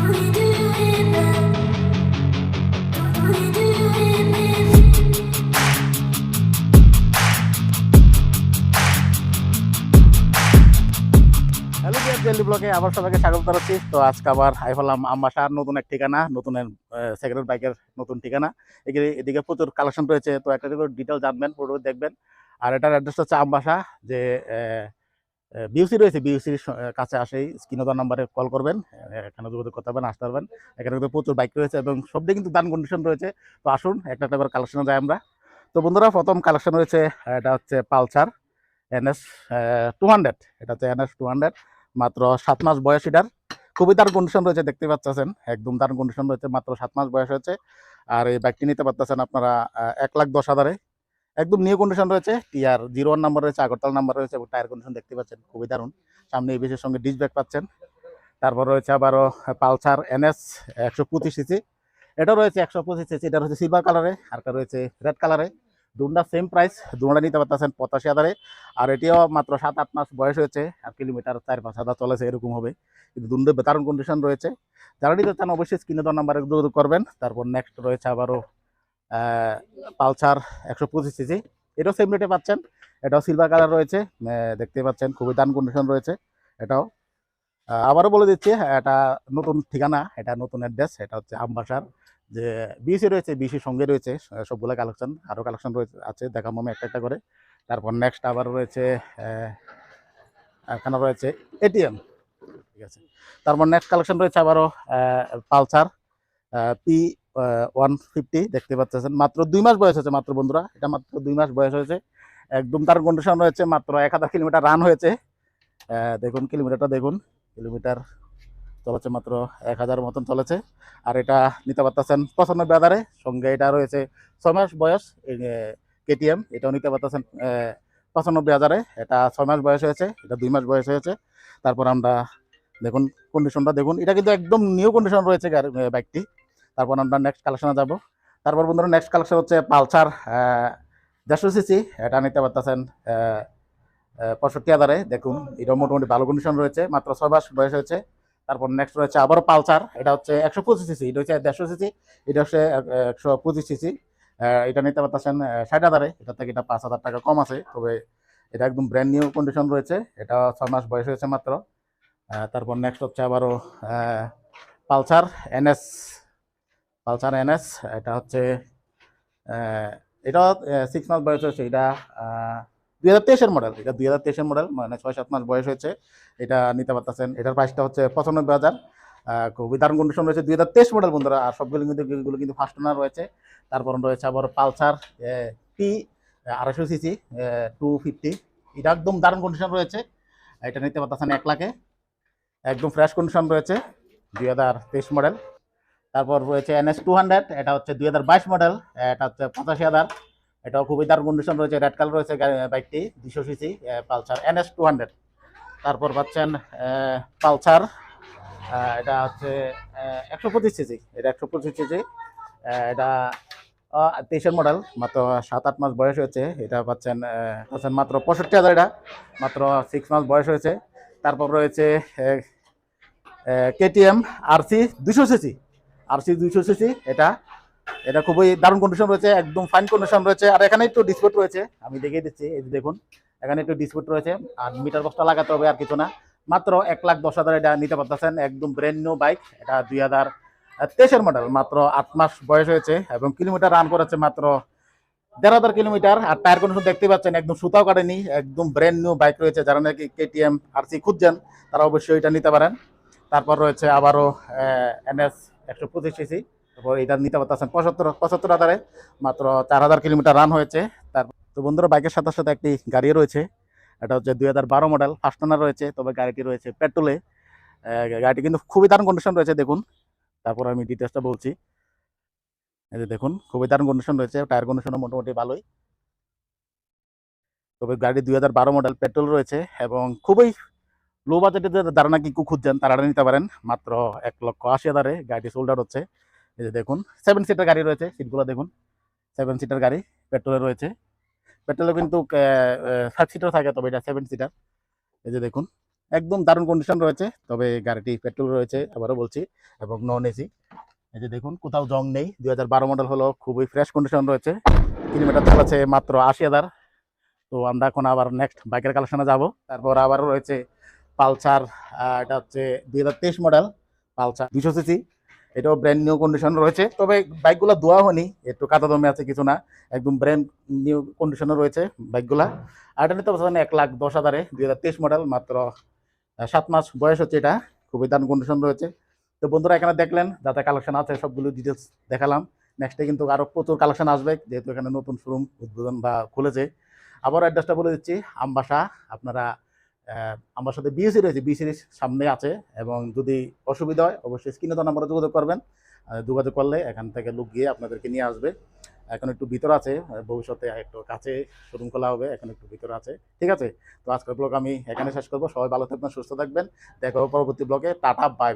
Hello daily ব্লগে আবার সবাইকে স্বাগত জানাচ্ছি। তো আজকে আবার আইফালাম আমবাসার নতুন এক ঠিকানা, নতুন সেকেন্ড বাইকের নতুন ঠিকানা। এদিকে প্রচুর কালেকশন রয়েছে, তো একটা করে ডিটেল জানবেন, পুরো দেখবেন। আর এটার অ্যাড্রেস হচ্ছে আমবাসা, যে বিউসি রয়েছে, বিউসির কাছে আসেই স্ক্রিনে দেওয়া নাম্বারে কল করবেন, এখানে যোগাযোগ করতে পারবেন, আসতে পারবেন। এখানে কিন্তু প্রচুর বাইক রয়েছে এবং সবটাই কিন্তু দান কন্ডিশন রয়েছে। তো আসুন একটা একটা করে কালেকশনে যাই আমরা। তো বন্ধুরা, প্রথম কালেকশন রয়েছে, এটা হচ্ছে পালসার NS 200। এটা হচ্ছে NS 200, মাত্র 7 মাস বয়স। এটার খুবই দারুণ কন্ডিশন রয়েছে, দেখতে পাচ্ছেন, একদম দারুণ কন্ডিশন রয়েছে, মাত্র 7 মাস বয়স হয়েছে। আর এই বাইকটি নিতে পারতেছেন আপনারা 1,10,000-এ, একদম নিউ কন্ডিশন রয়েছে। টিআর 01 নাম্বার রয়েছে, আগরতলা নাম্বার রয়েছে এবং টায়ার কন্ডিশন দেখতে পাচ্ছেন খুবই দারুণ। সামনে এবিসির সঙ্গে ডিস্ক ব্রেক পাচ্ছেন। তারপর রয়েছে আবারও পালসার NS 125cc, এটা রয়েছে 125cc, এটা রয়েছে সিলভার কালারে, আরটা রয়েছে রেড কালারে। দুটা সেম প্রাইস, দুটা নিতে পারতেছেন 85,000-এ। আর এটিও মাত্র 7-8 মাস বয়স হয়েছে, আর কিলোমিটার 4-5 হাজার চলেছে, এরকম হবে। কিন্তু দুটো দারুণ কন্ডিশন রয়েছে। যারা নিতে চান অবশ্যই স্ক্রিনে দেওয়া নাম্বারে যোগাযোগ করবেন। তারপর নেক্সট রয়েছে আবারও পালসার 125cc, এটাও সেম রেটে পাচ্ছেন। এটাও সিলভার কালার রয়েছে, দেখতে পাচ্ছেন খুবই দারুণ কন্ডিশন রয়েছে। এটাও আবারও বলে দিচ্ছি, এটা নতুন ঠিকানা, এটা নতুন অ্যাড্রেস, এটা হচ্ছে আমবাসার। যে বিসি রয়েছে, বিসির সঙ্গে রয়েছে সবগুলো কালেকশন, আরও কালেকশন রয়েছে আছে, দেখাবো আমি একটা একটা করে। তারপর নেক্সট আবার রয়েছে এখানে রয়েছে এটিএম, ঠিক আছে। তারপর নেক্সট কালেকশন রয়েছে আবারও পালসার P150, দেখতে পাচ্ছেন, মাত্র 2 মাস বয়স হয়েছে মাত্র বন্ধুরা, এটা মাত্র 2 মাস বয়স হয়েছে। একদম তার কন্ডিশন রয়েছে, মাত্র 1000 কিলোমিটার রান হয়েছে। দেখুন কিলোমিটারটা দেখুন, কিলোমিটার চলেছে মাত্র 1000 মতন চলেছে। আর এটা নিতে পারতেছেন 95,000-এ, সঙ্গে এটা রয়েছে 6 মাস বয়স KTM, এটাও নিতে পারতেছেন 95,000-এ। এটা 6 মাস বয়স হয়েছে, এটা 2 মাস বয়স হয়েছে। তারপর আমরা দেখুন কন্ডিশনটা দেখুন, এটা কিন্তু একদম নিউ কন্ডিশন রয়েছে বাইকটি। তারপর আমরা নেক্সট কালেকশনে যাব। তারপর বন্ধুরা নেক্সট কালেকশন হচ্ছে পালসার 150cc, এটা নিতে পারতেছেন 65,000-এ। দেখুন এটা মোটামুটি ভালো কন্ডিশন রয়েছে, মাত্র 6 মাস বয়স হয়েছে। তারপর নেক্সট রয়েছে আবারও পালসার, এটা হচ্ছে 125cc, এটা হচ্ছে 150cc, এটা হচ্ছে 125cc। এটা নিতে পারতেছেন 60,000-এ, এটা থেকে এটা 5,000 টাকা কম আছে, তবে এটা একদম ব্র্যান্ড নিউ কন্ডিশন রয়েছে, এটা 6 মাস বয়স হয়েছে মাত্র। তারপর নেক্সট হচ্ছে আবারও পালসার NS, পালসার NS, এটা হচ্ছে এটা 6 মাস বয়স হয়েছে, এটা 2023-এর মডেল, এটা 2023-এর মডেল, মানে 6-7 মাস বয়স হয়েছে। এটা নিতে পারতেছেন, এটার প্রাইসটা হচ্ছে 95,000। খুবই দারুণ কন্ডিশন রয়েছে, 2023 মডেল বন্ধুরা, আর সবগুলো কিন্তু এগুলো কিন্তু ফার্স্ট ওনার রয়েছে। তারপর রয়েছে আবার পালসার P250cc 250, এটা একদম দারুণ কন্ডিশন রয়েছে, এটা নিতে পারতেছেন 1 লাখে, একদম ফ্রেশ কন্ডিশন রয়েছে, 2023 মডেল। তারপর রয়েছে NS 200, এটা হচ্ছে 2022 মডেল, এটা হচ্ছে 85,000, এটাও খুবই দারুণ কন্ডিশন রয়েছে, রেড কালার রয়েছে বাইকটি, 200cc পালসার NS 200। তারপর পাচ্ছেন পালসার, এটা হচ্ছে 125cc, এটা 125cc, এটা 23-এর মডেল, মাত্র 7-8 মাস বয়স হয়েছে। এটা পাচ্ছেন মাত্র 65,000, এটা মাত্র 6 মাস বয়স হয়েছে। তারপর রয়েছে KTM RC 200cc, RC 200cc, এটা এটা খুবই দারুণ কন্ডিশন রয়েছে, একদম ফাইন কন্ডিশন রয়েছে। আর এখানে একটু ডিসপুট রয়েছে, আমি দেখিয়ে দিচ্ছি, এই যে দেখুন এখানে একটু ডিসপুট রয়েছে, আর মিটার বক্সটা লাগাতে হবে, আর কিছু না। মাত্র 1,10,000 এটা নিতে পারতেছেন, একদম ব্র্যান্ড নিউ বাইক, এটা 2023-এর মডেল, মাত্র 8 মাস বয়স হয়েছে এবং কিলোমিটার রান করেছে মাত্র 1,500 কিলোমিটার। আর টায়ার কন্ডিশন দেখতে পাচ্ছেন, একদম সুতাও কাটেনি, একদম ব্র্যান্ড নিউ বাইক রয়েছে। যারা নাকি KTM RC খুঁজছেন তারা অবশ্যই এটা নিতে পারেন। তারপর রয়েছে আবারও NS 125cc, তারপর এটা নিতে পারতেছেন 75,000-এ, মাত্র 4,000 কিলোমিটার রান হয়েছে। তারপর তো বন্ধুরা, বাইকের সাথে সাথে একটি গাড়ি রয়েছে, এটা হচ্ছে 2012 মডেল, ফার্স্ট ওনার রয়েছে, তবে গাড়িটি রয়েছে পেট্রোলে। গাড়িটি কিন্তু খুবই দারুণ কন্ডিশন রয়েছে, দেখুন। তারপর আমি ডিটেলসটা বলছি, এই যে দেখুন খুবই দারুণ কন্ডিশন রয়েছে, টায়ার কন্ডিশনও মোটামুটি ভালোই। তবে গাড়ি 2012 মডেল, পেট্রোল রয়েছে এবং খুবই লো বাজেটে যারা নাকি খুঁজছেন তারা নিতে পারেন, মাত্র 1,80,000-এ গাড়িটি সোল্ড আউট হচ্ছে। এই যে দেখুন 7 সিটার গাড়ি রয়েছে, সিটগুলো দেখুন, 7 সিটার গাড়ি, পেট্রোলে রয়েছে। পেট্রোলে কিন্তু 5 সিটার থাকে, তবে এটা 7 সিটার। এই যে দেখুন একদম দারুণ কন্ডিশন রয়েছে, তবে গাড়িটি পেট্রোল রয়েছে আবারও বলছি, এবং নন এসি। এই যে দেখুন, কোথাও জং নেই, 2012 মডেল হলো, খুবই ফ্রেশ কন্ডিশন রয়েছে। কিলোমিটার চালাচ্ছে মাত্র 80,000। তো আমরা এখন আবার নেক্সট বাইকের কালেকশনে যাব। তারপর আবারও রয়েছে পালসার, এটা হচ্ছে 2023 মডেল পালসার 200 সিসি। এটাও ব্র্যান্ড নিউ কন্ডিশন রয়েছে, তবে বাইকগুলো ধোয়া হয়নি, একটু কাদা দমে আছে, কিছু না, একদম ব্র্যান্ড নিউ কন্ডিশনে রয়েছে বাইকগুলা। আর এটা নিতে পারছেন 1,10,000-এ, 2023 মডেল, মাত্র 7 মাস বয়স হচ্ছে এটা। খুবই দারুণ কন্ডিশন রয়েছে। তো বন্ধুরা, এখানে দেখলেন যাতে কালেকশন আছে সবগুলো ডিটেলস দেখালাম। নেক্সটে কিন্তু আরও প্রচুর কালেকশন আসবে, যেহেতু এখানে নতুন শোরুম উদ্বোধন বা খুলেছে। আবার অ্যাড্রেসটা বলে দিচ্ছি, আমবাসা। আপনারা আমার সাথে বিএসি রয়েছে, বিএসির সামনে আছে, এবং যদি অসুবিধা হয় অবশ্যই স্ক্রিনে তো নাম্বারে যোগাযোগ করবেন। যোগাযোগ করলে এখান থেকে লোক গিয়ে আপনাদেরকে নিয়ে আসবে। এখন একটু ভিতর আছে, ভবিষ্যতে একটু কাছে শোরুম খোলা হবে, এখন একটু ভিতরে আছে। ঠিক আছে, তো আজকের ব্লগ আমি এখানে শেষ করবো। সবাই ভালো থাকবেন, সুস্থ থাকবেন। দেখা হবে পরবর্তী ব্লগে। Tata, bye bye.